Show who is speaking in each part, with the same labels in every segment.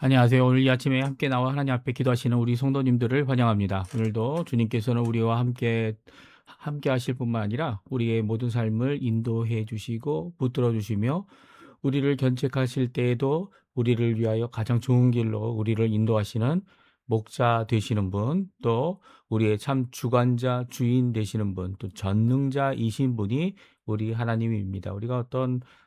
Speaker 1: 안녕하세요. 오늘 이 아침에 함께 나와 하나님 앞에 기도하시는 우리 성도님들을 환영합니다. 오늘도 주님께서는 우리와 함께 하실 뿐만 아니라 우리의 모든 삶을 인도해 주시고 붙들어 주시며 우리를 견책하실 때에도 우리를 위하여 가장 좋은 길로 우리를 인도하시는 목자 되시는 분, 또 우리의 참 주관자, 주인 되시는 분, 또 전능자이신 분이 우리 하나님입니다. 우리가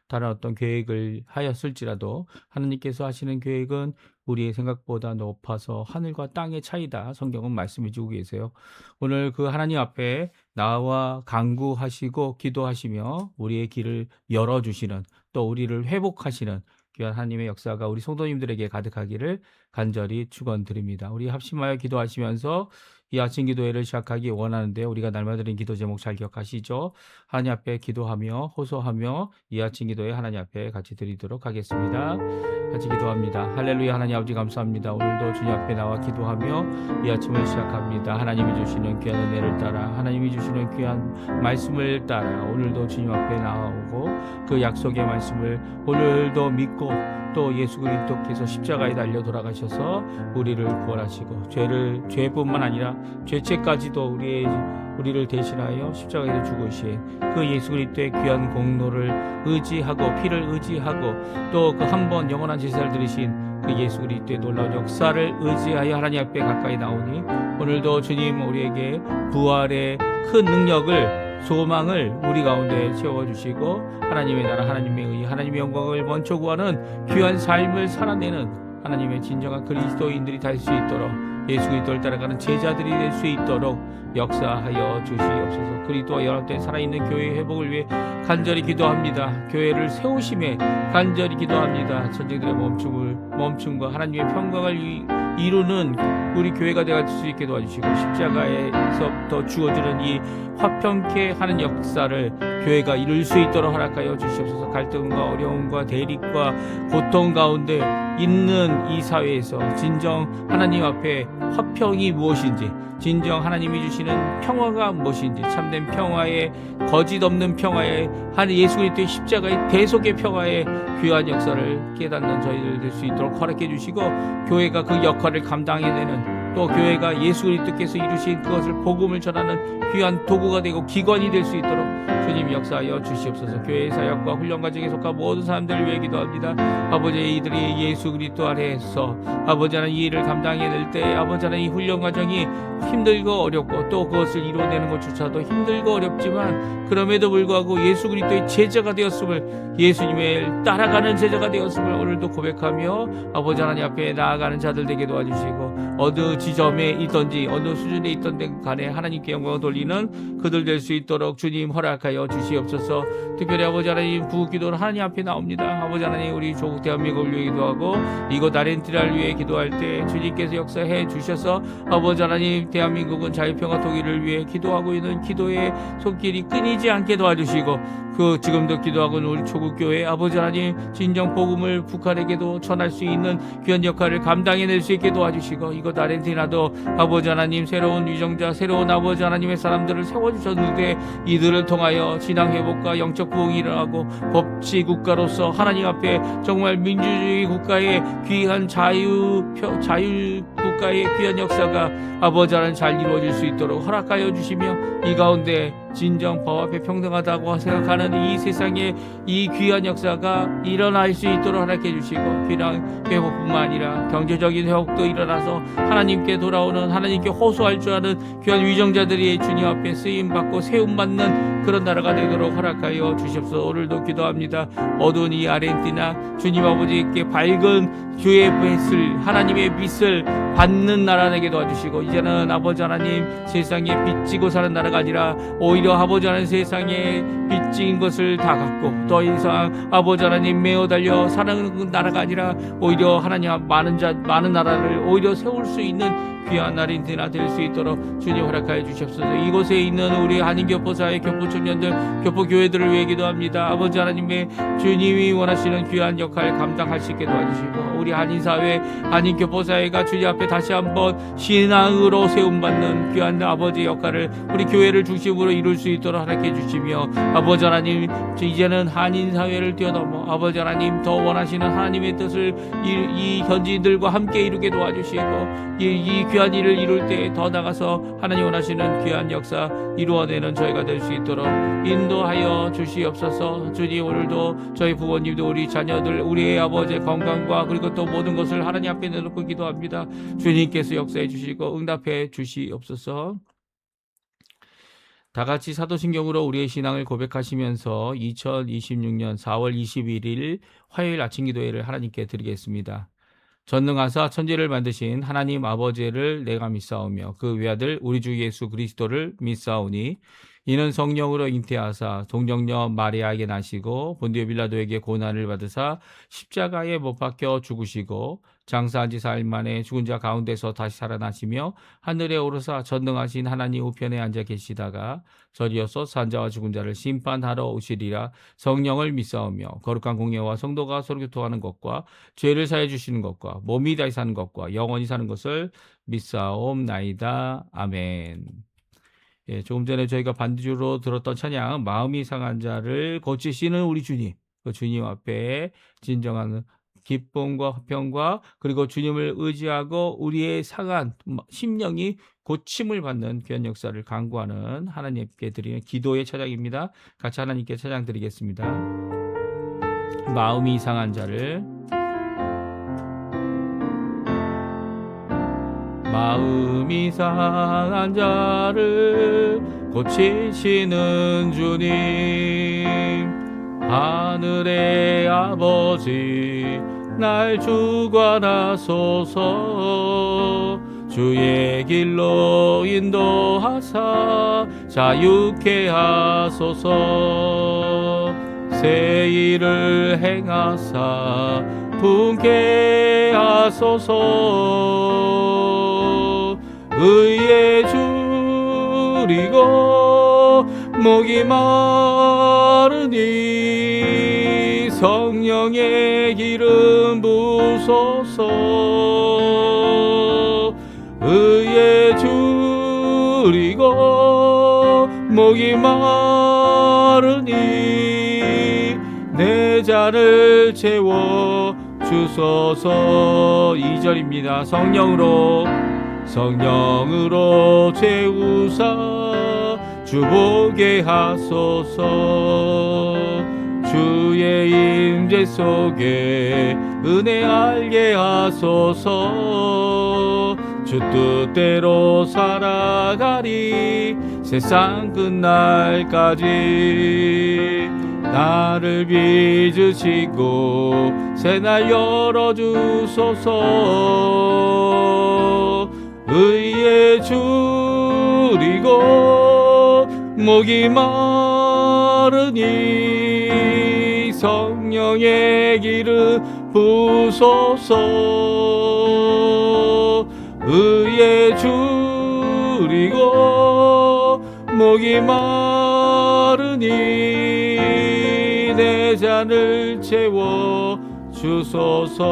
Speaker 1: 다른 어떤 계획을 하였을지라도 하나님께서 하시는 계획은 우리의 생각보다 높아서 하늘과 땅의 차이다. 성경은 말씀해 주고 계세요. 오늘 그 하나님 앞에 나와 간구하시고 기도하시며 우리의 길을 열어주시는, 또 우리를 회복하시는 귀한 하나님의 역사가 우리 성도님들에게 가득하기를 간절히 축원드립니다. 우리 합심하여 기도하시면서 이 아침 기도회를 시작하기 원하는데, 우리가 날마다 드린 기도 제목 잘 기억하시죠? 하나님 앞에 기도하며 호소하며 이 아침 기도회 하나님 앞에 같이 드리도록 하겠습니다. 같이 기도합니다. 할렐루야. 하나님 아버지 감사합니다. 오늘도 주님 앞에 나와 기도하며 이 아침을 시작합니다. 하나님이 주시는 귀한 은혜를 따라, 하나님이 주시는 귀한 말씀을 따라 오늘도 주님 앞에 나아오고 그 약속의 말씀을 오늘도 믿고, 또 예수 그리스도께서 십자가에 달려 돌아가셔서 우리를 구원하시고 죄뿐만 아니라 죄책까지도 우리를 대신하여 십자가에서 죽으신 그 예수 그리스도의 귀한 공로를 의지하고 피를 의지하고, 또 그 한 번 영원한 제사를 드리신 그 예수 그리스도의 놀라운 역사를 의지하여 하나님 앞에 가까이 나오니, 오늘도 주님 우리에게 부활의 큰 능력을, 소망을 우리 가운데 채워주시고 하나님의 나라, 하나님의 의, 하나님의 영광을 먼저 구하는 귀한 삶을 살아내는 하나님의 진정한 그리스도인들이 될 수 있도록, 예수 그리스도를 따라가는 제자들이 될 수 있도록 역사하여 주시옵소서. 그리스도와 연합된 살아있는 교회의 회복을 위해 간절히 기도합니다. 교회를 세우심에 간절히 기도합니다. 전쟁들의 멈춤과 하나님의 평강을 이루는 우리 교회가 되어 수 있게 도와주시고, 십자가에서부터 주어지는 이 화평케 하는 역사를 교회가 이룰 수 있도록 허락하여 주시옵소서. 갈등과 어려움과 대립과 고통 가운데 있는 이 사회에서 진정 하나님 앞에 화평이 무엇인지, 진정 하나님이 주시는 평화가 무엇인지, 참된 평화의, 거짓 없는 평화의, 예수 그리스도의 십자가의 대속의 평화의 귀한 역사를 깨닫는 저희들 될 수 있도록 허락해 주시고, 교회가 그 역할을 감당해내는, 또 교회가 예수 그리스도께서 이루신 그것을 복음을 전하는 귀한 도구가 되고 기관이 될 수 있도록 주님 역사하여 주시옵소서. 교회의 사역과 훈련 과정에 속한 모든 사람들을 위해 기도합니다. 아버지, 이들이 예수 그리스도 아래에서 아버지 하나님 이 일을 감당해낼 때, 아버지 하나님 이 훈련 과정이 힘들고 어렵고, 또 그것을 이루어내는 것조차도 힘들고 어렵지만 그럼에도 불구하고 예수 그리스도의 제자가 되었음을, 예수님을 따라가는 제자가 되었음을 오늘도 고백하며 아버지 하나님 앞에 나아가는 자들 되게 도와주시고, 어느 지점에 있던지 어느 수준에 있던 간에 하나님께 영광을 돌리는 그들 될 수 있도록 주님 허락하여 주시옵소서. 특별히 아버지 하나님 부기도는 하나님 앞에 나옵니다. 아버지 하나님 우리 조국 대한민국을 위해 기도하고 이곳 아르헨티나를 위해 기도할 때 주님께서 역사해 주셔서 아버지 하나님 대한민국은 자유평화 통일을 위해 기도하고 있는 기도의 손길이 끊이지 않게 도와주시고, 그 지금도 기도하고 있는 우리 조국교회 아버지 하나님 진정 복음을 북한에게도 전할 수 있는 귀한 역할을 감당해낼 수 있게 도와주시고, 이곳 아르헨티나도 아버지 하나님 새로운 위정자, 새로운 아버지 하나님의 사람들을 세워주셨는데 이들을 통하여 진앙 회복과 영적 부흥이 일어나고 법치 국가로서 하나님 앞에 정말 민주주의 국가의 귀한 자유 국가의 귀한 역사가 아버지 하나님 잘 이루어질 수 있도록 허락하여 주시며, 이 가운데 진정 법 앞에 평등하다고 생각하는 이 세상에 이 귀한 역사가 일어날 수 있도록 허락해 주시고, 귀한 회복뿐만 아니라 경제적인 회복도 일어나서 하나님께 돌아오는, 하나님께 호소할 줄 아는 귀한 위정자들이 주님 앞에 쓰임받고 세움받는 그런 나라가 되도록 허락하여 주시옵소서. 오늘도 기도합니다. 어두운 이 아르헨티나 주님 아버지께 밝은 주의 빛을, 하나님의 빛을 받는 나라 되게 도와주시고, 이제는 아버지 하나님 세상에 빚지고 사는 나라가 아니라 오히려 아버지 하나님 세상에 빚진 것을 다 갖고 더 이상 아버지 하나님 매어 달려 사는 나라가 아니라 오히려 하나님 많은 나라를 오히려 세울 수 있는 귀한 아르헨티나 될 수 있도록 주님 허락하여 주시옵소서. 이곳에 있는 우리 한인교포사회 교포 청년들, 교포 교회들을 위해 기도합니다. 아버지 하나님의 주님이 원하시는 귀한 역할 감당할 수 있게 도와주시고, 우리 한인사회, 한인교포사회가 주님 앞에 다시 한번 신앙으로 세움받는 귀한 아버지 역할을 우리 교회를 중심으로 이룰 수 있도록 허락해 주시며, 아버지 하나님, 이제는 한인 사회를 뛰어넘어 아버지 하나님 더 원하시는 하나님의 뜻을 이 현지인들과 함께 이루게 도와주시고, 이 귀한 일을 이룰 때 더 나가서 하나님 원하시는 귀한 역사 이루어내는 저희가 될 수 있도록 인도하여 주시옵소서. 주님, 오늘도 저희 부모님도 우리 자녀들, 우리의 아버지의 건강과 그리고 또 모든 것을 하나님 앞에 내놓고 기도합니다. 주님께서 역사해 주시고 응답해 주시옵소서. 다 같이 사도신경으로 우리의 신앙을 고백하시면서 2026년 4월 21일 화요일 아침 기도회를 하나님께 드리겠습니다. 전능하사 천지를 만드신 하나님 아버지를 내가 믿사오며 그 외아들 우리 주 예수 그리스도를 믿사오니, 이는 성령으로 잉태하사 동정녀 마리아에게 나시고 본디오 빌라도에게 고난을 받으사 십자가에 못 박혀 죽으시고 장사한 지 사흘 만에 죽은 자 가운데서 다시 살아나시며 하늘에 오르사 전능하신 하나님 우편에 앉아 계시다가 저리어서 산자와 죽은 자를 심판하러 오시리라. 성령을 믿사오며 거룩한 공예와 성도가 서로 교통하는 것과 죄를 사해 주시는 것과 몸이 다시 사는 것과 영원히 사는 것을 믿사옵나이다. 아멘. 예, 조금 전에 저희가 반주로 들었던 찬양, 마음이 상한 자를 고치시는 우리 주님, 그 주님 앞에 진정한 기쁨과 화평과 그리고 주님을 의지하고 우리의 상한 심령이 고침을 받는 귀한 역사를 간구하는 하나님께 드리는 기도의 찬양입니다. 같이 하나님께 찬양 드리겠습니다. 마음이 상한 자를, 마음이 상한 자를 고치시는 주님, 하늘의 아버지 날 주관하소서. 주의 길로 인도하사 자유케 하소서. 새 일을 행하사 분케 하소서. 의에 줄이고 목이 마르니 성령의 기름 부소서. 의에 줄이고 목이 마르니 내 잔을 채워 주소서. 2절입니다. 성령으로 채우사 주보게 하소서. 주의 임재 속에 은혜 알게 하소서. 주 뜻대로 살아가리 세상 끝날까지. 나를 빚으시고 새날 열어주소서. 의에 줄이고 목이 마르니 성령의 기름 부소서. 의에 줄이고 목이 마르니 내 잔을 채워 주소서.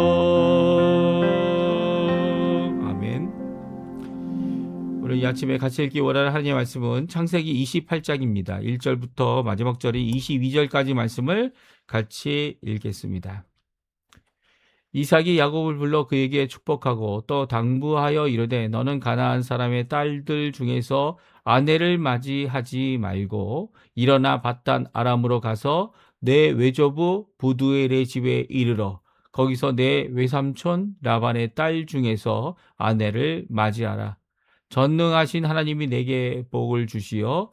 Speaker 1: 아멘. 오늘 이 아침에 같이 읽기 원하는 하나님의 말씀은 창세기 28장입니다. 1절부터 마지막 절이 22절까지 말씀을 같이 읽겠습니다. 이삭이 야곱을 불러 그에게 축복하고 또 당부하여 이르되, 너는 가나안 사람의 딸들 중에서 아내를 맞이하지 말고 일어나 밧단 아람으로 가서 내 외조부 부두엘의 집에 이르러 거기서 내 외삼촌 라반의 딸 중에서 아내를 맞이하라. 전능하신 하나님이 내게 복을 주시어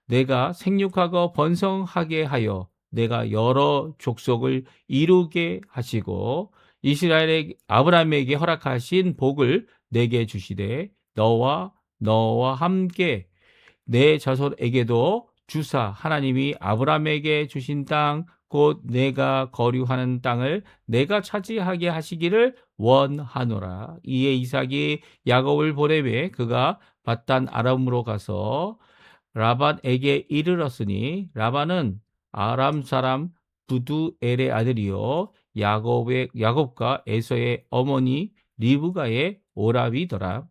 Speaker 1: 내가 생육하고 번성하게 하여 내가 여러 족속을 이루게 하시고 이스라엘의 아브라함에게 허락하신 복을 내게 주시되 너와 함께 내 자손에게도 주사 하나님이 아브라함에게 주신 땅 곧 내가 거류하는 땅을 내가 차지하게 하시기를 원하노라. 이에 이삭이 야곱을 보내매 그가 밧단 아람으로 가서 라반에게 이르렀으니 라반은 아람 사람 부두엘의 아들이요 야곱과 에서의 어머니 리브가의 오라비더라.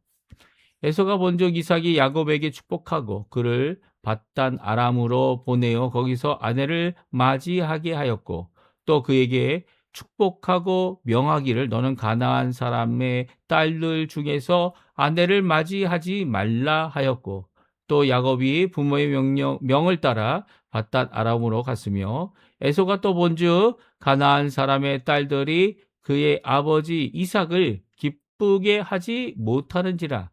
Speaker 1: 에서가 본즉 이삭이 야곱에게 축복하고 그를 밧단 아람으로 보내어 거기서 아내를 맞이하게 하였고 또 그에게 축복하고 명하기를 너는 가나안 사람의 딸들 중에서 아내를 맞이하지 말라 하였고 또 야곱이 부모의 명을 따라 밧단 아람으로 갔으며 에서가 또 본즉 가나안 사람의 딸들이 그의 아버지 이삭을 기쁘게 하지 못하는지라.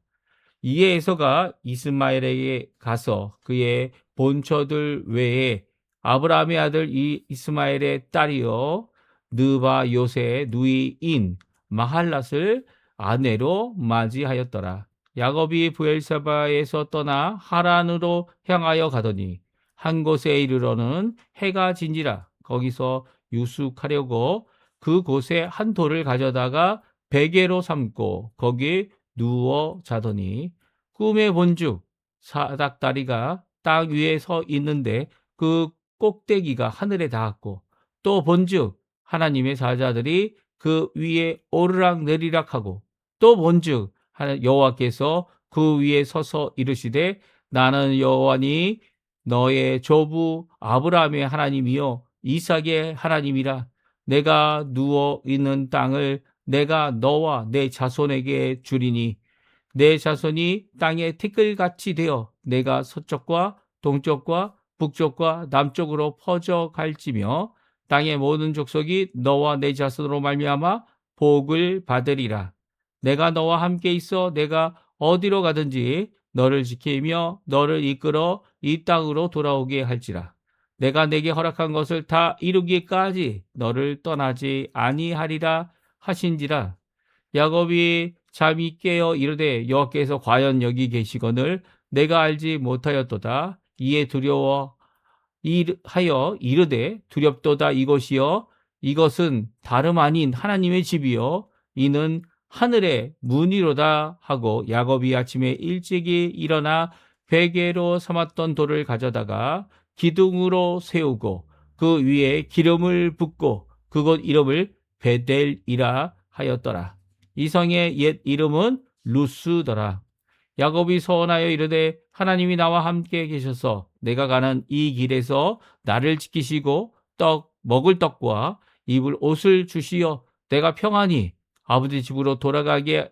Speaker 1: 이에 에서가 이스마엘에게 가서 그의 본처들 외에 아브라함의 아들 이스마엘의 딸이요 느바 요새 누이인 마할랏을 아내로 맞이하였더라. 야곱이 부엘사바에서 떠나 하란으로 향하여 가더니 한 곳에 이르러는 해가 진지라. 거기서 유숙하려고 그 곳에 한 돌을 가져다가 베개로 삼고 거기 누워 자더니 꿈에 본즉 사닥다리가 땅 위에 서 있는데 그 꼭대기가 하늘에 닿았고 또 본즉 하나님의 사자들이 그 위에 오르락 내리락 하고 또 본즉 여호와께서 그 위에 서서 이르시되 나는 여호와니 너의 조부 아브라함의 하나님이요 이삭의 하나님이라. 내가 누워 있는 땅을 내가 너와 내 자손에게 주리니 내 자손이 땅의 티끌같이 되어 내가 서쪽과 동쪽과 북쪽과 남쪽으로 퍼져 갈지며 땅의 모든 족속이 너와 내 자손으로 말미암아 복을 받으리라. 내가 너와 함께 있어 내가 어디로 가든지 너를 지키며 너를 이끌어 이 땅으로 돌아오게 할지라. 내가 내게 허락한 것을 다 이루기까지 너를 떠나지 아니하리라 하신지라. 야곱이 잠이 깨어 이르되 여호와께서 과연 여기 계시거늘 내가 알지 못하였도다. 이에 두려워하여 이르되 두렵도다 이것이여 이것은 다름 아닌 하나님의 집이요 이는 하늘의 문이로다 하고 야곱이 아침에 일찍이 일어나 베개로 삼았던 돌을 가져다가 기둥으로 세우고 그 위에 기름을 붓고 그곳 이름을 베델이라 하였더라. 이 성의 옛 이름은 루스더라. 야곱이 서원하여 이르되 하나님이 나와 함께 계셔서 내가 가는 이 길에서 나를 지키시고 먹을 떡과 입을 옷을 주시어 내가 평안히 아버지 집으로 돌아가게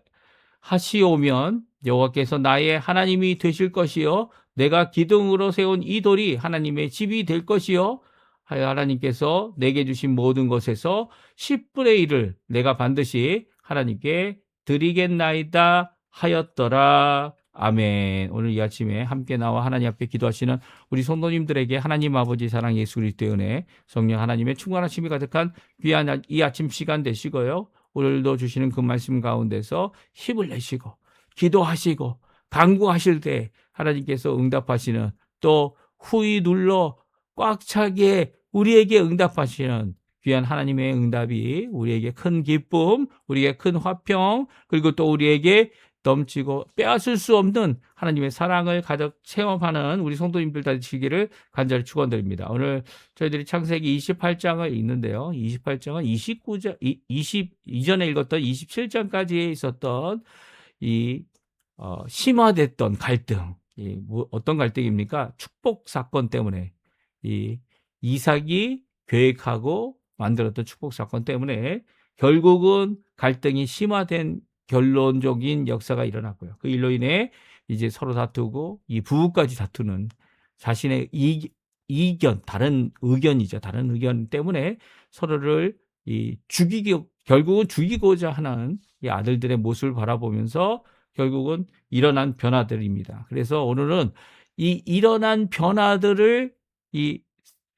Speaker 1: 하시오면 여호와께서 나의 하나님이 되실 것이요 내가 기둥으로 세운 이 돌이 하나님의 집이 될 것이요 하여 하나님께서 내게 주신 모든 것에서 10분의 1을 내가 반드시 하나님께 드리겠나이다 하였더라. 아멘. 오늘 이 아침에 함께 나와 하나님 앞에 기도하시는 우리 성도님들에게 하나님 아버지 사랑 예수 그리스도의 은혜 성령 하나님의 충만하심이 가득한 귀한 이 아침 시간 되시고요. 오늘도 주시는 그 말씀 가운데서 힘을 내시고 기도하시고 간구하실 때 하나님께서 응답하시는 또 후이 눌러 꽉 차게 우리에게 응답하시는 귀한 하나님의 응답이 우리에게 큰 기쁨, 우리에게 큰 화평, 그리고 또 우리에게 넘치고 빼앗을 수 없는 하나님의 사랑을 가득 체험하는 우리 성도님들 되시기를 간절히 축원드립니다. 오늘 저희들이 창세기 28장을 읽는데요. 28장은 29장, 이전에 읽었던 27장까지 있었던 이 심화됐던 갈등, 어떤 갈등입니까? 축복 사건 때문에 이 이삭이 계획하고 만들었던 축복 사건 때문에 결국은 갈등이 심화된 결론적인 역사가 일어났고요. 그 일로 인해 이제 서로 다투고 이 부부까지 다투는 자신의 이견, 다른 의견이죠. 다른 의견 때문에 서로를 결국은 죽이고자 하는 이 아들들의 모습을 바라보면서 결국은 일어난 변화들입니다. 그래서 오늘은 이 일어난 변화들을 이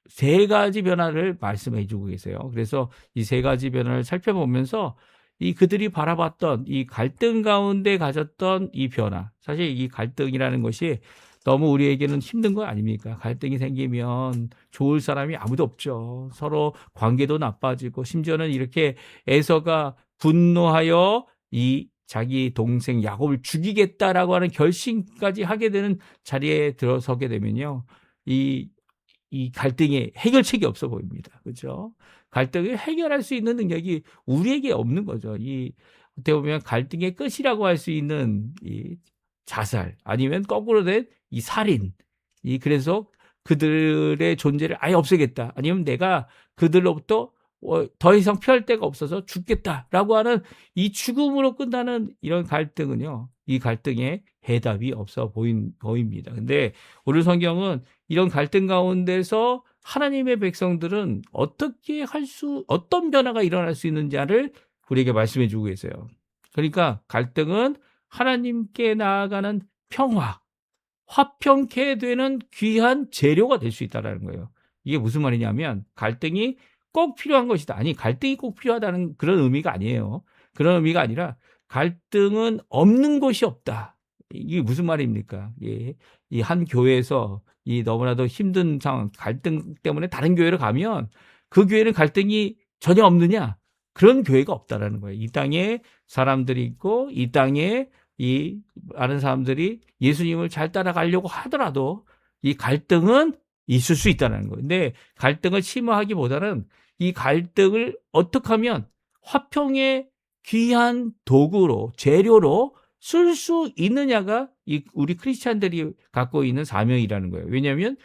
Speaker 1: 세 가지 변화를 말씀해 주고 계세요. 그래서 이 세 가지 변화를 살펴보면서 그들이 바라봤던 이 갈등 가운데 가졌던 이 변화. 사실 이 갈등이라는 것이 너무 우리에게는 힘든 거 아닙니까? 갈등이 생기면 좋을 사람이 아무도 없죠. 서로 관계도 나빠지고 심지어는 이렇게 에서가 분노하여 이 자기 동생 야곱을 죽이겠다라고 하는 결심까지 하게 되는 자리에 들어서게 되면요. 이 갈등에 해결책이 없어 보입니다. 그렇죠? 갈등을 해결할 수 있는 능력이 우리에게 없는 거죠. 어떻게 보면 갈등의 끝이라고 할 수 있는 자살, 아니면 거꾸로 된 이 살인. 그래서 그들의 존재를 아예 없애겠다. 아니면 내가 그들로부터 더 이상 피할 데가 없어서 죽겠다라고 하는 이 죽음으로 끝나는 이런 갈등은요, 이 갈등에 해답이 없어 보입니다. 근데 오늘 성경은 이런 갈등 가운데서 하나님의 백성들은 어떤 변화가 일어날 수 있는지를 우리에게 말씀해 주고 계세요. 그러니까 갈등은 하나님께 나아가는 평화, 화평케 되는 귀한 재료가 될 수 있다는 거예요. 이게 무슨 말이냐면 갈등이 꼭 필요한 것이다. 아니, 갈등이 꼭 필요하다는 그런 의미가 아니에요. 그런 의미가 아니라 갈등은 없는 곳이 없다. 이게 무슨 말입니까? 이 한 교회에서 이 너무나도 힘든 상황, 갈등 때문에 다른 교회를 가면 그 교회는 갈등이 전혀 없느냐? 그런 교회가 없다라는 거예요. 이 땅에 사람들이 있고 이 땅에 이 많은 사람들이 예수님을 잘 따라가려고 하더라도 이 갈등은 있을 수 있다는 거예요. 근데 갈등을 심화하기보다는 이 갈등을 어떻게 하면 화평의 귀한 도구로, 재료로 쓸 수 있느냐가 우리 크리스찬들이 갖고 있는 사명이라는 거예요. 왜냐하면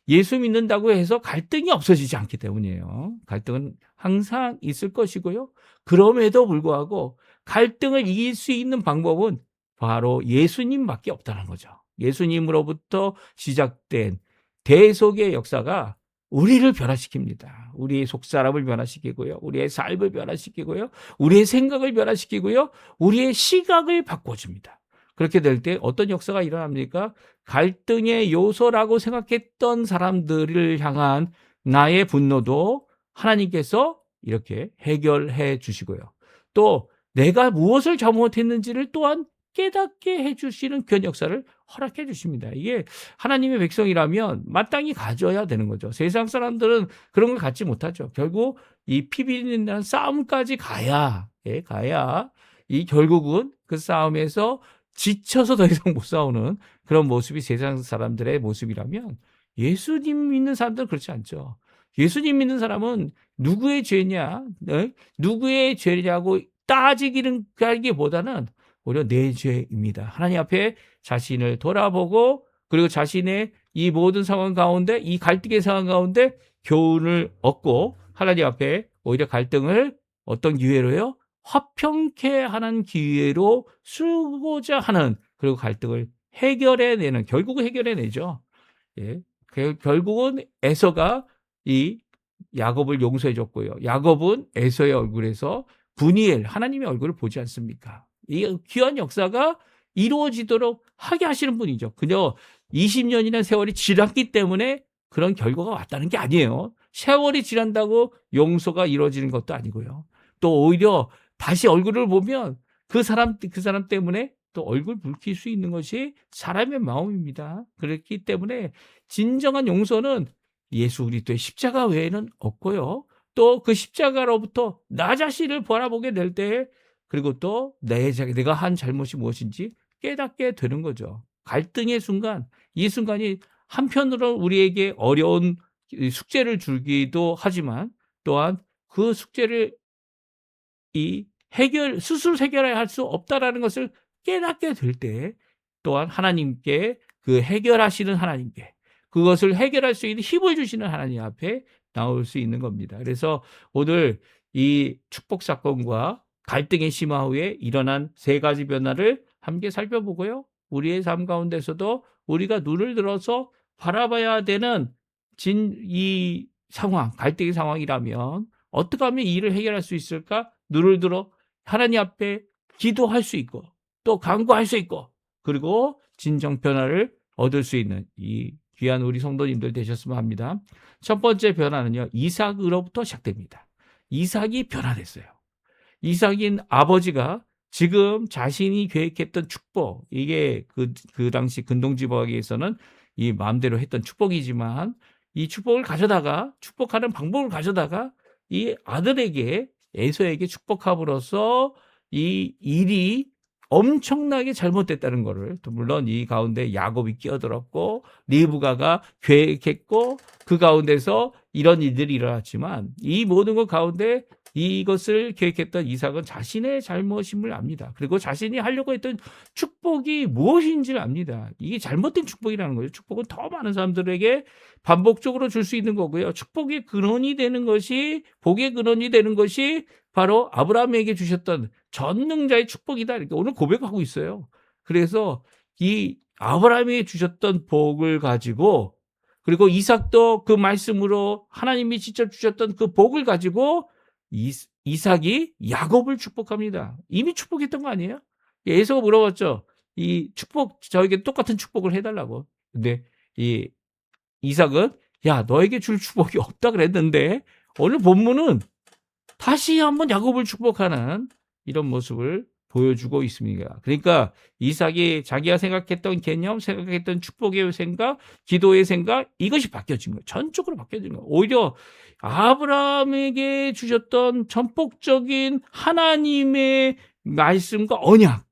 Speaker 1: 예수 믿는다고 해서 갈등이 없어지지 않기 때문이에요. 갈등은 항상 있을 것이고요. 그럼에도 불구하고 갈등을 이길 수 있는 방법은 바로 예수님밖에 없다는 거죠. 예수님으로부터 시작된 대속의 역사가 우리를 변화시킵니다. 우리의 속사람을 변화시키고요. 우리의 삶을 변화시키고요. 우리의 생각을 변화시키고요. 우리의 시각을 바꿔줍니다. 그렇게 될 때 어떤 역사가 일어납니까? 갈등의 요소라고 생각했던 사람들을 향한 나의 분노도 하나님께서 이렇게 해결해 주시고요. 또 내가 무엇을 잘못했는지를 또한 깨닫게 해주시는 그런 역사를 허락해 주십니다. 이게 하나님의 백성이라면 마땅히 가져야 되는 거죠. 세상 사람들은 그런 걸 갖지 못하죠. 결국 이 피비린내는 싸움까지 가야 이 결국은 그 싸움에서 지쳐서 더 이상 못 싸우는 그런 모습이 세상 사람들의 모습이라면 예수님 믿는 사람들은 그렇지 않죠. 예수님 믿는 사람은 누구의 죄냐, 누구의 죄냐고 따지기보다는 오히려 내 죄입니다. 하나님 앞에 자신을 돌아보고 그리고 자신의 이 모든 상황 가운데, 이 갈등의 상황 가운데 교훈을 얻고 하나님 앞에 오히려 갈등을 어떤 기회로요? 화평케 하는 기회로 쓰고자 하는, 그리고 갈등을 해결해내는, 결국은 해결해내죠. 예. 결국은 에서가 이 야곱을 용서해 줬고요. 야곱은 에서의 얼굴에서 분이엘, 하나님의 얼굴을 보지 않습니까? 이 귀한 역사가 이루어지도록 하게 하시는 분이죠. 그저 20년이나 세월이 지났기 때문에 그런 결과가 왔다는 게 아니에요. 세월이 지난다고 용서가 이루어지는 것도 아니고요. 또 오히려 다시 얼굴을 보면 그 사람 때문에 또 얼굴 붉힐 수 있는 것이 사람의 마음입니다. 그렇기 때문에 진정한 용서는 예수 그리스도의 십자가 외에는 없고요. 또 그 십자가로부터 나 자신을 바라보게 될 때, 그리고 또 내가 한 잘못이 무엇인지 깨닫게 되는 거죠. 갈등의 순간, 이 순간이 한편으로 우리에게 어려운 숙제를 주기도 하지만 또한 그 숙제를 스스로 해결해야 할 수 없다라는 것을 깨닫게 될 때 또한 하나님께, 그 해결하시는 하나님께, 그것을 해결할 수 있는 힘을 주시는 하나님 앞에 나올 수 있는 겁니다. 그래서 오늘 이 축복 사건과 갈등의 심화 후에 일어난 세 가지 변화를 함께 살펴보고요. 우리의 삶 가운데서도 우리가 눈을 들어서 바라봐야 되는 이 상황, 갈등의 상황이라면 어떻게 하면 이 일을 해결할 수 있을까? 눈을 들어 하나님 앞에 기도할 수 있고 또 간구할 수 있고 그리고 진정 변화를 얻을 수 있는 이 귀한 우리 성도님들 되셨으면 합니다. 첫 번째 변화는요, 이삭으로부터 시작됩니다. 이삭이 변화됐어요. 이삭인 아버지가 지금 자신이 계획했던 축복, 이게 그 당시 근동지방에서는 이 마음대로 했던 축복이지만 이 축복을 가져다가, 축복하는 방법을 가져다가 이 아들에게, 에서에게 축복함으로써 이 일이 엄청나게 잘못됐다는 것을, 또 물론 이 가운데 야곱이 끼어들었고 리브가가 계획했고 그 가운데서 이런 일들이 일어났지만 이 모든 것 가운데 이것을 계획했던 이삭은 자신의 잘못임을 압니다. 그리고 자신이 하려고 했던 축복이 무엇인지를 압니다. 이게 잘못된 축복이라는 거죠. 축복은 더 많은 사람들에게 반복적으로 줄 수 있는 거고요. 축복의 근원이 되는 것이, 복의 근원이 되는 것이 바로 아브라함에게 주셨던 전능자의 축복이다. 이렇게 오늘 고백하고 있어요. 그래서 이 아브라함이 주셨던 복을 가지고, 그리고 이삭도 그 말씀으로 하나님이 직접 주셨던 그 복을 가지고 이삭이 야곱을 축복합니다. 이미 축복했던 거 아니에요? 에서가 물어봤죠. 이 축복, 저에게 똑같은 축복을 해달라고. 근데 이 이삭은 야, 너에게 줄 축복이 없다 그랬는데 오늘 본문은 다시 한번 야곱을 축복하는 이런 모습을 보여주고 있습니다. 그러니까 이삭이 자기가 생각했던 개념, 생각했던 축복의 생각, 기도의 생각, 이것이 바뀌어진 거예요. 전적으로 바뀌어진 거예요. 오히려 아브라함에게 주셨던 전폭적인 하나님의 말씀과 언약,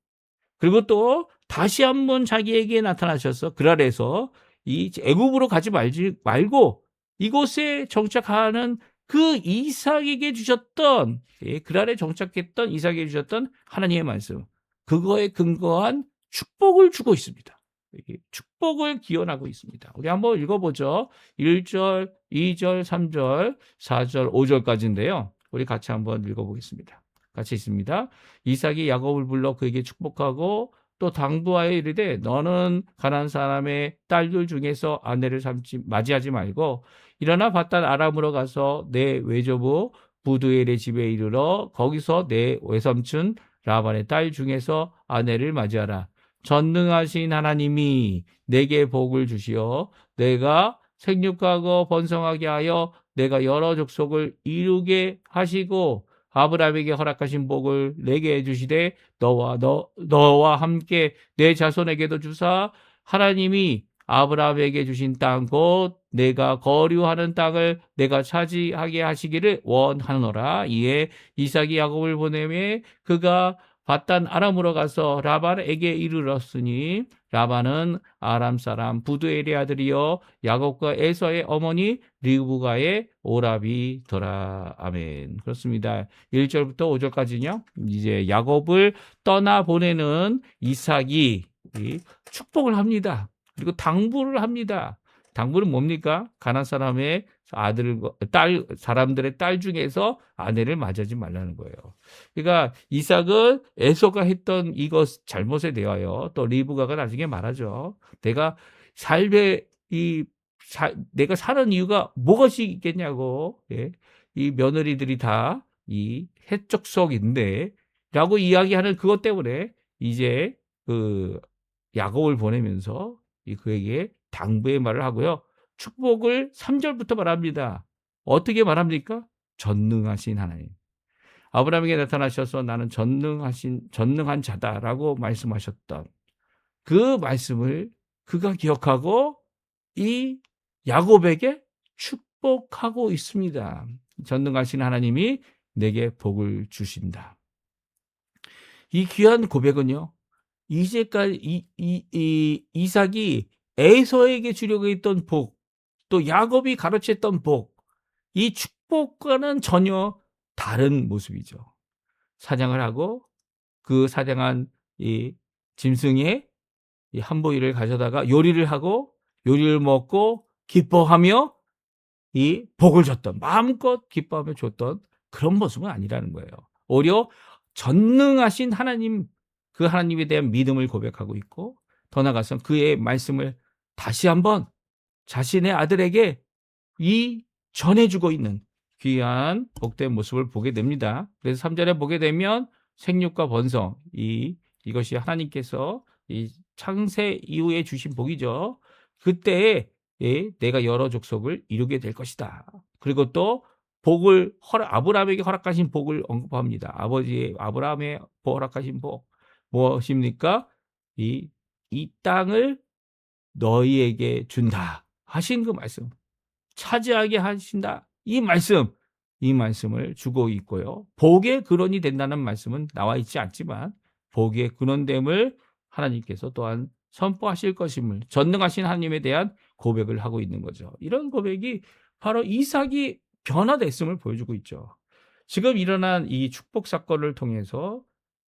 Speaker 1: 그리고 또 다시 한번 자기에게 나타나셔서 그랄에서 이 애굽으로 가지 말고 이곳에 정착하는 그 이삭에게 주셨던, 그랄에 정착했던 이삭에게 주셨던 하나님의 말씀, 그거에 근거한 축복을 주고 있습니다. 축복을 기원하고 있습니다. 우리 한번 읽어보죠. 1절, 2절, 3절, 4절, 5절까지인데요. 우리 같이 한번 읽어보겠습니다. 같이 있습니다. 이삭이 야곱을 불러 그에게 축복하고 또 당부하여 이르되 너는 가나안 사람의 딸들 중에서 아내를 맞이하지 말고 일어나 밧단 아람으로 가서 내 외조부 부두엘의 집에 이르러 거기서 내 외삼촌 라반의 딸 중에서 아내를 맞이하라. 전능하신 하나님이 내게 복을 주시어 내가 생육하고 번성하게 하여 내가 여러 족속을 이루게 하시고 아브라함에게 허락하신 복을 내게 해주시되 너와 함께 내 자손에게도 주사 하나님이 아브라함에게 주신 땅 곧 내가 거류하는 땅을 내가 차지하게 하시기를 원하노라. 이에 이삭이 야곱을 보내매 그가 밧단 아람으로 가서 라반에게 이르렀으니 라반은 아람 사람 부두엘의 아들이요 야곱과 에서의 어머니 리브가의 오라비더라. 아멘. 그렇습니다. 1절부터 5절까지는요. 이제 야곱을 떠나 보내는 이삭이 축복을 합니다. 그리고 당부를 합니다. 당부는 뭡니까? 가나안 사람의 사람들의 딸 중에서 아내를 맞이하지 말라는 거예요. 그러니까 이삭은 에서가 했던 이것 잘못에 대하여 또 리브가가 나중에 말하죠. 내가 내가 사는 이유가 무엇이 있겠냐고. 예? 이 며느리들이 다 이 해적속인데 라고 이야기하는 그것 때문에 이제 그 야곱을 보내면서 그에게 당부의 말을 하고요. 축복을 3절부터 말합니다. 어떻게 말합니까? 전능하신 하나님. 아브라함에게 나타나셔서 나는 전능한 자다라고 말씀하셨던 그 말씀을 그가 기억하고 이 야곱에게 축복하고 있습니다. 전능하신 하나님이 내게 복을 주신다. 이 귀한 고백은요. 이제까지 이삭이 에서에게 주려고 했던 복, 또 야곱이 가르쳤던 복, 이 축복과는 전혀 다른 모습이죠. 사냥을 하고 그 사냥한 이 짐승의 이 한보이를 가져다가 요리를 하고 요리를 먹고 기뻐하며 이 복을 줬던, 마음껏 기뻐하며 줬던 그런 모습은 아니라는 거예요. 오히려 전능하신 하나님, 그 하나님에 대한 믿음을 고백하고 있고 더 나아가서 그의 말씀을 다시 한번 자신의 아들에게 전해주고 있는 귀한 복된 모습을 보게 됩니다. 그래서 3절에 보게 되면 생육과 번성, 이것이 하나님께서 이 창세 이후에 주신 복이죠. 그때에 내가 여러 족속을 이루게 될 것이다. 그리고 또 아브라함에게 허락하신 복을 언급합니다. 아버지 아브라함에 허락하신 복 무엇입니까? 이 땅을 너희에게 준다 하신 그 말씀, 차지하게 하신다 이 말씀을 주고 있고요. 복의 근원이 된다는 말씀은 나와 있지 않지만 복의 근원됨을 하나님께서 또한 선포하실 것임을 전능하신 하나님에 대한 고백을 하고 있는 거죠. 이런 고백이 바로 이삭이 변화됐음을 보여주고 있죠. 지금 일어난 이 축복 사건을 통해서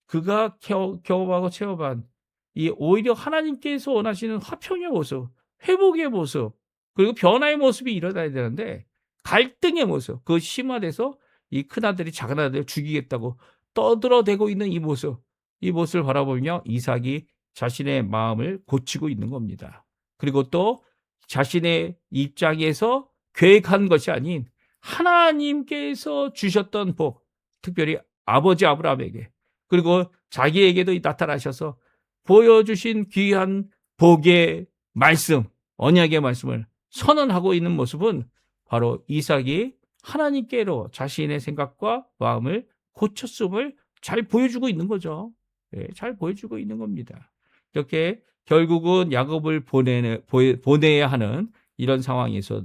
Speaker 1: 그가 경험하고 체험한 이 오히려 하나님께서 원하시는 화평의 모습, 회복의 모습, 그리고 변화의 모습이 일어나야 되는데 갈등의 모습, 그 심화돼서 이 큰아들이 작은아들을 죽이겠다고 떠들어대고 있는 이 모습, 이 모습을 바라보며 이삭이 자신의 마음을 고치고 있는 겁니다. 그리고 또 자신의 입장에서 계획한 것이 아닌 하나님께서 주셨던 복, 특별히 아버지 아브라함에게, 그리고 자기에게도 나타나셔서 보여주신 귀한 복의 말씀, 언약의 말씀을 선언하고 있는 모습은 바로 이삭이 하나님께로 자신의 생각과 마음을 고쳤음을 잘 보여주고 있는 거죠. 예, 잘 보여주고 있는 겁니다. 이렇게 결국은 야곱을 보내야 하는 이런 상황에서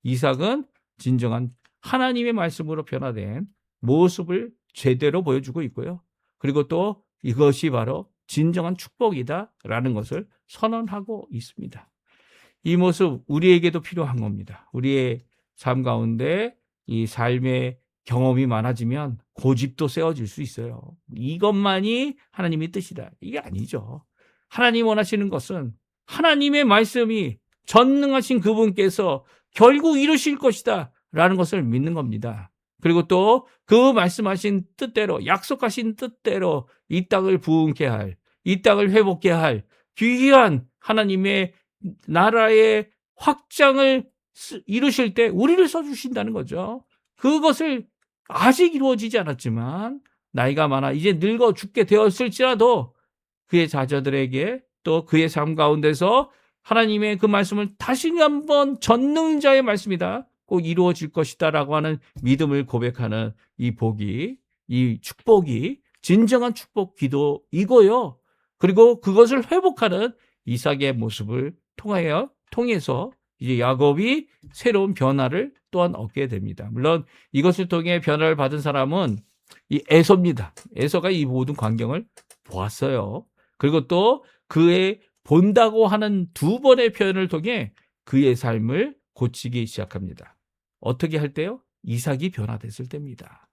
Speaker 1: 이삭은 진정한 하나님의 말씀으로 변화된 모습을 제대로 보여주고 있고요. 그리고 또 이것이 바로 진정한 축복이다라는 것을 선언하고 있습니다. 이 모습 우리에게도 필요한 겁니다. 우리의 삶 가운데 이 삶의 경험이 많아지면 고집도 세워질 수 있어요. 이것만이 하나님의 뜻이다. 이게 아니죠. 하나님 원하시는 것은 하나님의 말씀이 전능하신 그분께서 결국 이루실 것이다 라는 것을 믿는 겁니다. 그리고 또 그 말씀하신 뜻대로, 약속하신 뜻대로 이 땅을 부흥케 할, 이 땅을 회복케 할 귀한 하나님의 나라의 확장을 이루실 때 우리를 써주신다는 거죠. 그것을 아직 이루어지지 않았지만 나이가 많아 이제 늙어 죽게 되었을지라도 그의 자녀들에게 또 그의 삶 가운데서 하나님의 그 말씀을 다시 한번 전능자의 말씀이다. 꼭 이루어질 것이다 라고 하는 믿음을 고백하는 이 복이, 이 축복이 진정한 축복 기도이고요. 그리고 그것을 회복하는 이삭의 모습을 통해서 이제 야곱이 새로운 변화를 또한 얻게 됩니다. 물론 이것을 통해 변화를 받은 사람은 이 에서입니다. 에서가 이 모든 광경을 보았어요. 그리고 또 그의 본다고 하는 두 번의 표현을 통해 그의 삶을 고치기 시작합니다. 어떻게 할 때요? 이삭이 변화됐을 때입니다.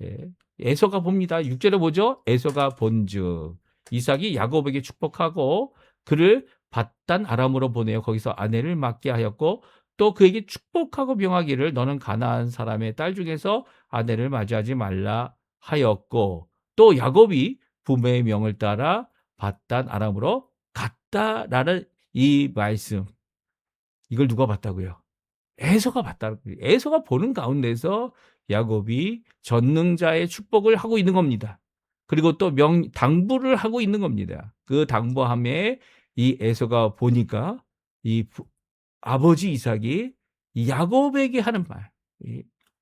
Speaker 1: 예. 에서가 봅니다. 6절에 보죠? 에서가 본즉 이삭이 야곱에게 축복하고 그를 밧단 아람으로 보내어 거기서 아내를 맡게 하였고 또 그에게 축복하고 명하기를 너는 가나안 사람의 딸 중에서 아내를 맞이하지 말라 하였고 또 야곱이 부모의 명을 따라 밧단 아람으로 갔다라는 이 말씀, 이걸 누가 봤다고요? 에서가 봤다는 거예요. 에서가 보는 가운데서 야곱이 전능자의 축복을 하고 있는 겁니다. 그리고 또 당부를 하고 있는 겁니다. 그 당부함에 이 에서가 보니까 이 아버지 이삭이 야곱에게 하는 말,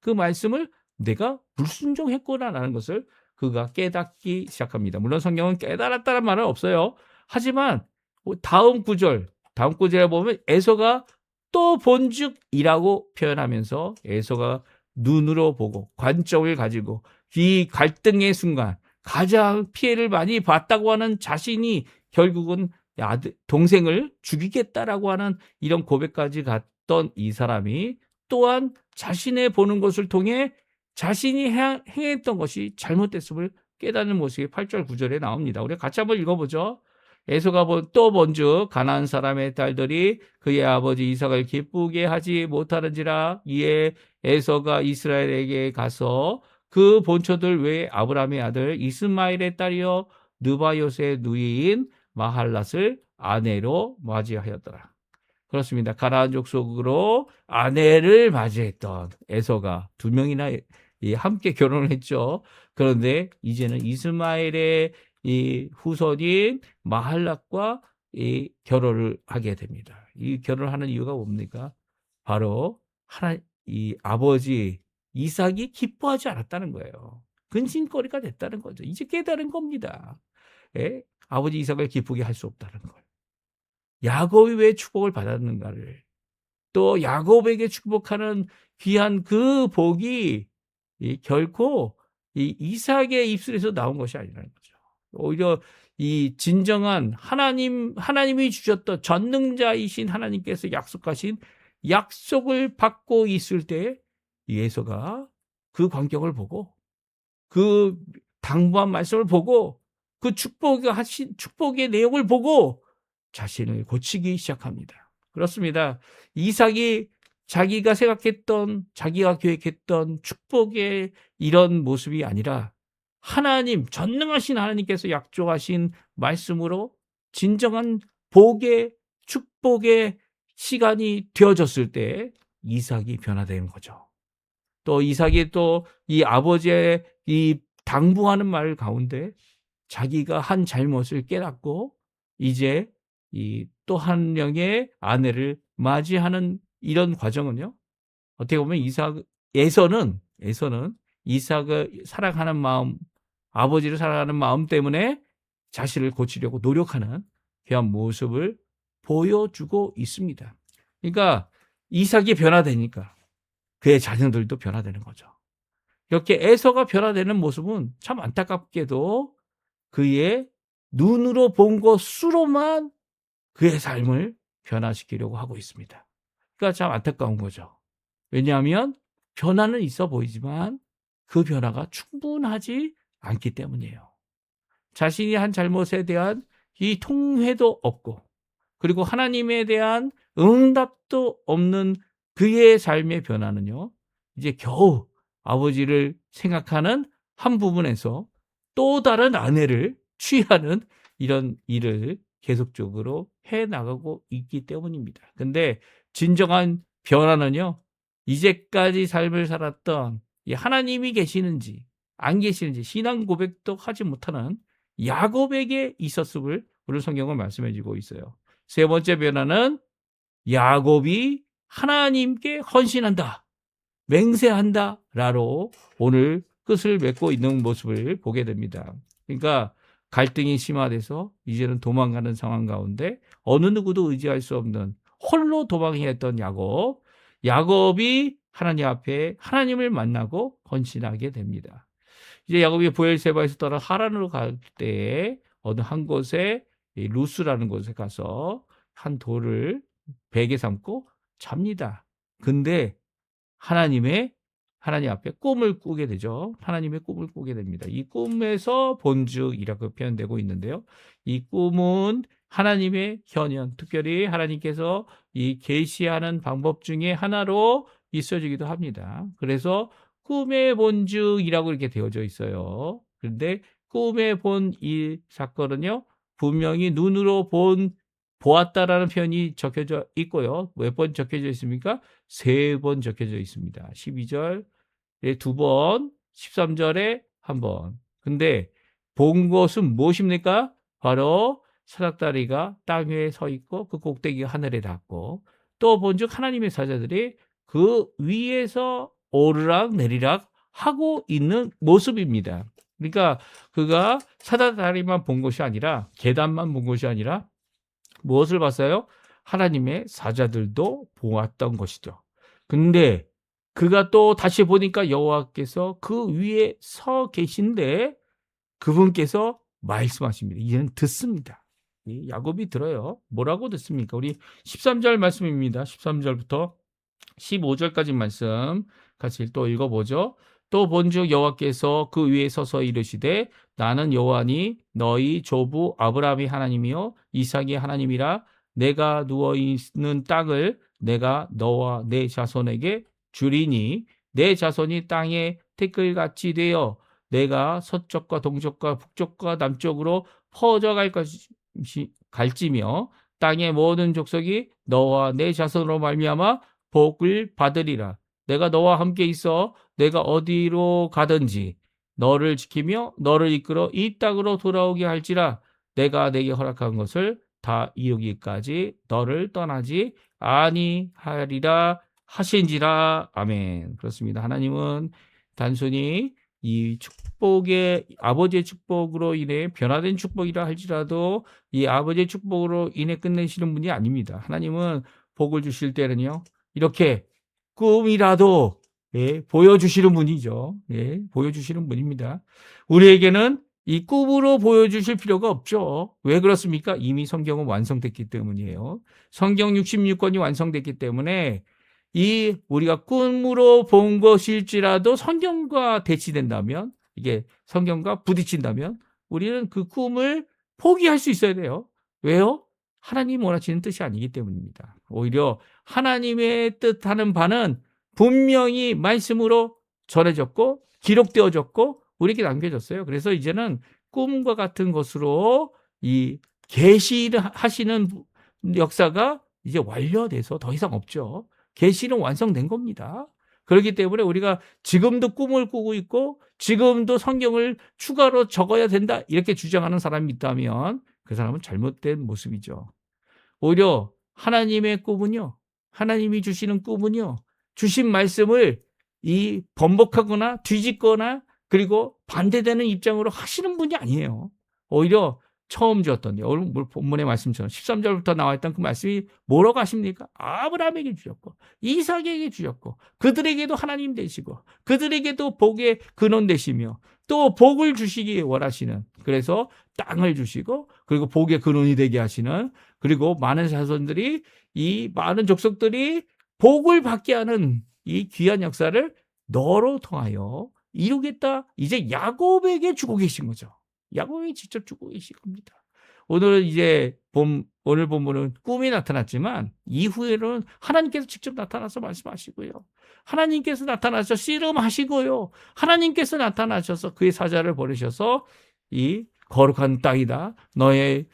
Speaker 1: 그 말씀을 내가 불순종했구나라는 것을 그가 깨닫기 시작합니다. 물론 성경은 깨달았다는 말은 없어요. 하지만 다음 구절에 보면 에서가 또 본즉이라고 표현하면서 에서가 눈으로 보고 관점을 가지고 이 갈등의 순간 가장 피해를 많이 봤다고 하는 자신이 결국은 동생을 죽이겠다라고 하는 이런 고백까지 갔던 이 사람이 또한 자신의 보는 것을 통해 자신이 행했던 것이 잘못됐음을 깨닫는 모습이 8절 9절에 나옵니다. 우리 같이 한번 읽어보죠. 에서가 또 본즉 가나안 사람의 딸들이 그의 아버지 이삭을 기쁘게 하지 못하는지라 이에 에서가 이스라엘에게 가서 그 본처들 외에 아브라함의 아들 이스마엘의 딸이요 느바요스의 누이인 마할랏을 아내로 맞이하였더라. 그렇습니다. 가나안 족속으로 아내를 맞이했던 에서가 두 명이나 함께 결혼을 했죠. 그런데 이제는 이스마엘의 이 후손인 마할랏과 이 결혼을 하게 됩니다. 이 결혼을 하는 이유가 뭡니까? 바로 이 아버지 이삭이 기뻐하지 않았다는 거예요. 근심거리가 됐다는 거죠. 이제 깨달은 겁니다. 예? 아버지 이삭을 기쁘게 할 수 없다는 걸. 야곱이 왜 축복을 받았는가를, 또 야곱에게 축복하는 귀한 그 복이 결코 이 이삭의 입술에서 나온 것이 아니라는 거죠. 오히려 이 진정한 하나님이 주셨던 전능자이신 하나님께서 약속하신 약속을 받고 있을 때 에서가 그 광경을 보고 그 당부한 말씀을 보고 그 축복의 내용을 보고 자신을 고치기 시작합니다. 그렇습니다. 이삭이 자기가 생각했던, 자기가 계획했던 축복의 이런 모습이 아니라 하나님, 전능하신 하나님께서 약속하신 말씀으로 진정한 복의, 축복의 시간이 되어졌을 때 이삭이 변화되는 거죠. 또 이삭이 또 이 아버지의 이 당부하는 말 가운데 자기가 한 잘못을 깨닫고 이제 이 또 한 명의 아내를 맞이하는 이런 과정은요. 어떻게 보면 에서는 이삭을 사랑하는 마음, 아버지를 사랑하는 마음 때문에 자신을 고치려고 노력하는 그런 모습을 보여주고 있습니다. 그러니까 이삭이 변화되니까 그의 자녀들도 변화되는 거죠. 이렇게 에서가 변화되는 모습은 참 안타깝게도 그의 눈으로 본 것으로만 그의 삶을 변화시키려고 하고 있습니다. 그러니까 참 안타까운 거죠. 왜냐하면 변화는 있어 보이지만 그 변화가 충분하지 않기 때문이에요. 자신이 한 잘못에 대한 이 통회도 없고 그리고 하나님에 대한 응답도 없는 그의 삶의 변화는요. 이제 겨우 아버지를 생각하는 한 부분에서 또 다른 아내를 취하는 이런 일을 계속적으로 해 나가고 있기 때문입니다. 근데 진정한 변화는요. 이제까지 삶을 살았던 이 하나님이 계시는지 안 계시는지 신앙 고백도 하지 못하는 야곱에게 있었음을 오늘 성경은 말씀해 주고 있어요. 세 번째 변화는 야곱이 하나님께 헌신한다. 맹세한다. 라로 오늘 끝을 맺고 있는 모습을 보게 됩니다. 그러니까 갈등이 심화돼서 이제는 도망가는 상황 가운데 어느 누구도 의지할 수 없는 홀로 도망해야 했던 야곱이 하나님 앞에 하나님을 만나고 헌신하게 됩니다. 이제 야곱이 브엘세바에서 떠나 하란으로 갈 때에 어느 한 곳에 루스라는 곳에 가서 한 돌을 베개 삼고 잡니다. 근데 하나님 앞에 꿈을 꾸게 되죠. 하나님의 꿈을 꾸게 됩니다. 이 꿈에서 본죽이라고 표현되고 있는데요. 이 꿈은 하나님의 현현, 특별히 하나님께서 이 계시하는 방법 중에 하나로 있어지기도 합니다. 그래서 꿈의 본죽이라고 이렇게 되어져 있어요. 그런데 꿈에 본 이 사건은요, 분명히 눈으로 보았다라는 표현이 적혀져 있고요. 몇 번 적혀져 있습니까? 3번 적혀져 있습니다. 12절에 2번, 13절에 1번. 근데 본 것은 무엇입니까? 바로 사닥다리가 땅 위에 서 있고 그 꼭대기가 하늘에 닿고 또 본즉 하나님의 사자들이 그 위에서 오르락 내리락 하고 있는 모습입니다. 그러니까 그가 사닥다리만 본 것이 아니라 계단만 본 것이 아니라 무엇을 봤어요? 하나님의 사자들도 보았던 것이죠. 근데 그가 또 다시 보니까 여호와께서 그 위에 서 계신데 그분께서 말씀하십니다. 이제는 듣습니다. 야곱이 들어요. 뭐라고 듣습니까? 우리 13절 말씀입니다. 13절부터 15절까지 말씀 같이 또 읽어보죠. 또 본즉 여호와께서 그 위에 서서 이르시되 나는 여호와니 너희 조부 아브라함의 하나님이요 이삭의 하나님이라. 내가 누워 있는 땅을 내가 너와 내 자손에게 주리니 내 자손이 땅의 태클같이 되어 내가 서쪽과 동쪽과 북쪽과 남쪽으로 퍼져갈 갈지며 땅의 모든 족속이 너와 내 자손으로 말미암아 복을 받으리라. 내가 너와 함께 있어 내가 어디로 가든지 너를 지키며 너를 이끌어 이 땅으로 돌아오게 할지라. 내가 내게 허락한 것을 다 이루기까지 너를 떠나지 아니하리라 하신지라. 아멘. 그렇습니다. 하나님은 단순히 이 축복의 아버지의 축복으로 인해 변화된 축복이라 할지라도 이 아버지의 축복으로 인해 끝내시는 분이 아닙니다. 하나님은 복을 주실 때는요. 이렇게 꿈이라도 보여주시는 분이죠. 보여주시는 분입니다. 우리에게는 이 꿈으로 보여주실 필요가 없죠. 왜 그렇습니까? 이미 성경은 완성됐기 때문이에요. 성경 66권이 완성됐기 때문에 이 우리가 꿈으로 본 것일지라도 성경과 대치된다면, 이게 성경과 부딪힌다면 우리는 그 꿈을 포기할 수 있어야 돼요. 왜요? 하나님 원하시는 뜻이 아니기 때문입니다. 오히려 하나님의 뜻하는 바는 분명히 말씀으로 전해졌고 기록되어졌고 우리에게 남겨졌어요. 그래서 이제는 꿈과 같은 것으로 이 계시를 하시는 역사가 이제 완료돼서 더 이상 없죠. 계시는 완성된 겁니다. 그렇기 때문에 우리가 지금도 꿈을 꾸고 있고 지금도 성경을 추가로 적어야 된다 이렇게 주장하는 사람이 있다면 그 사람은 잘못된 모습이죠. 오히려 하나님의 꿈은요, 하나님이 주시는 꿈은요, 주신 말씀을 이 번복하거나 뒤집거나 그리고 반대되는 입장으로 하시는 분이 아니에요. 오히려 처음 주었던 오늘 본문의 말씀처럼 13절부터 나와 있던 그 말씀이 뭐라고 하십니까? 아브라함에게 주셨고 이삭에게 주셨고 그들에게도 하나님 되시고 그들에게도 복의 근원 되시며 또 복을 주시기 원하시는, 그래서 땅을 주시고 그리고 복의 근원이 되게 하시는, 그리고 많은 자손들이, 이 많은 족속들이 복을 받게 하는 이 귀한 역사를 너로 통하여 이루겠다. 이제 야곱에게 주고 계신 거죠. 야곱이 직접 주고 계신 겁니다. 오늘은 이제 오늘 본문은 꿈이 나타났지만 이후에는 하나님께서 직접 나타나서 말씀하시고요. 하나님께서 나타나셔서 씨름하시고요. 하나님께서 나타나셔서 그의 사자를 보내셔서 이 거룩한 땅이다. 너의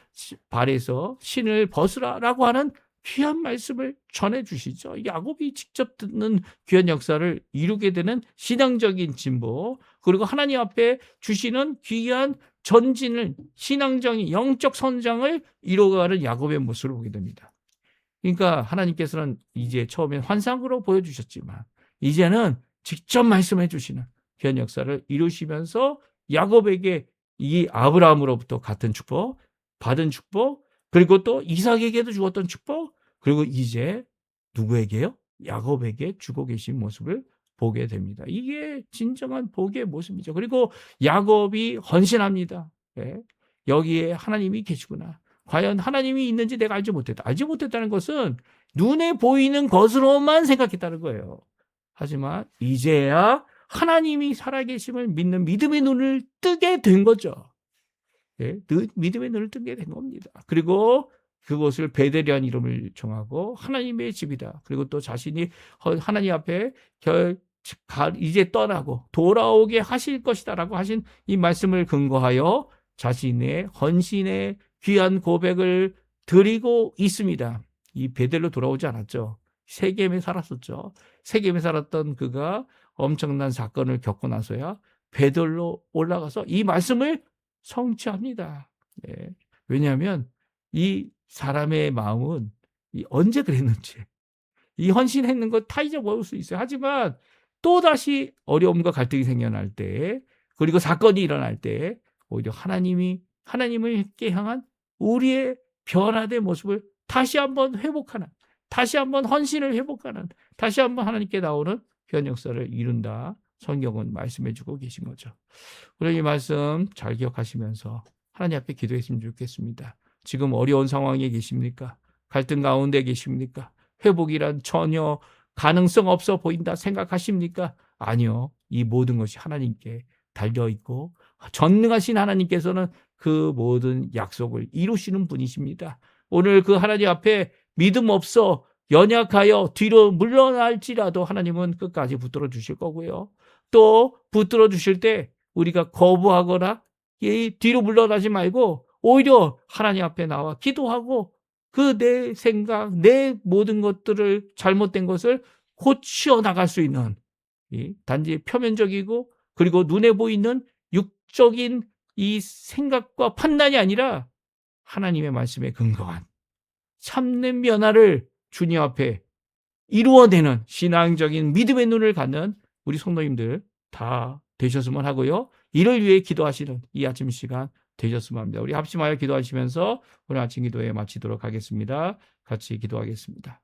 Speaker 1: 발에서 신을 벗으라라고 하는 귀한 말씀을 전해주시죠. 야곱이 직접 듣는 귀한 역사를 이루게 되는 신앙적인 진보, 그리고 하나님 앞에 주시는 귀한 전진을, 신앙적인 영적 성장을 이루어가는 야곱의 모습을 보게 됩니다. 그러니까 하나님께서는 이제 처음엔 환상으로 보여주셨지만 이제는 직접 말씀해 주시는 귀한 역사를 이루시면서 야곱에게 이 아브라함으로부터 같은 축복, 받은 축복, 그리고 또 이삭에게도 주었던 축복, 그리고 이제 누구에게요? 야곱에게 주고 계신 모습을 보게 됩니다. 이게 진정한 복의 모습이죠. 그리고 야곱이 헌신합니다. 네. 여기에 하나님이 계시구나. 과연 하나님이 있는지 내가 알지 못했다. 알지 못했다는 것은 눈에 보이는 것으로만 생각했다는 거예요. 하지만 이제야 하나님이 살아계심을 믿는 믿음의 눈을 뜨게 된 거죠. 네. 믿음의 눈을 뜨게 된 겁니다. 그리고 그곳을 베델이라는 이름을 정하고 하나님의 집이다. 그리고 또 자신이 하나님 앞에 이제 떠나고 돌아오게 하실 것이다라고 하신 이 말씀을 근거하여 자신의 헌신의 귀한 고백을 드리고 있습니다. 이 베델로 돌아오지 않았죠. 세겜에 살았었죠. 세겜에 살았던 그가 엄청난 사건을 겪고 나서야 베델로 올라가서 이 말씀을 성취합니다. 네. 왜냐하면 이 사람의 마음은 언제 그랬는지, 이 헌신했는 거 다 잊어버릴 수 있어요. 하지만 또다시 어려움과 갈등이 생겨날 때, 그리고 사건이 일어날 때 오히려 하나님을 향한 우리의 변화된 모습을 다시 한번 회복하는, 다시 한번 헌신을 회복하는, 다시 한번 하나님께 나오는 귀한 역사를 이룬다. 성경은 말씀해 주고 계신 거죠. 오늘 이 말씀 잘 기억하시면서 하나님 앞에 기도했으면 좋겠습니다. 지금 어려운 상황에 계십니까? 갈등 가운데 계십니까? 회복이란 전혀 가능성 없어 보인다 생각하십니까? 아니요. 이 모든 것이 하나님께 달려있고 전능하신 하나님께서는 그 모든 약속을 이루시는 분이십니다. 오늘 그 하나님 앞에 믿음 없어 연약하여 뒤로 물러날지라도 하나님은 끝까지 붙들어 주실 거고요. 또 붙들어 주실 때 우리가 거부하거나 뒤로 물러나지 말고 오히려 하나님 앞에 나와 기도하고 그 내 생각, 내 모든 것들을 잘못된 것을 고쳐 나갈 수 있는, 단지 표면적이고 그리고 눈에 보이는 육적인 이 생각과 판단이 아니라 하나님의 말씀에 근거한 참된 변화를 주님 앞에 이루어내는 신앙적인 믿음의 눈을 갖는 우리 성도님들 다 되셨으면 하고요. 이를 위해 기도하시는 이 아침 시간 되셨으면 합니다. 우리 합심하여 기도하시면서 오늘 아침 기도에 마치도록 하겠습니다. 같이 기도하겠습니다.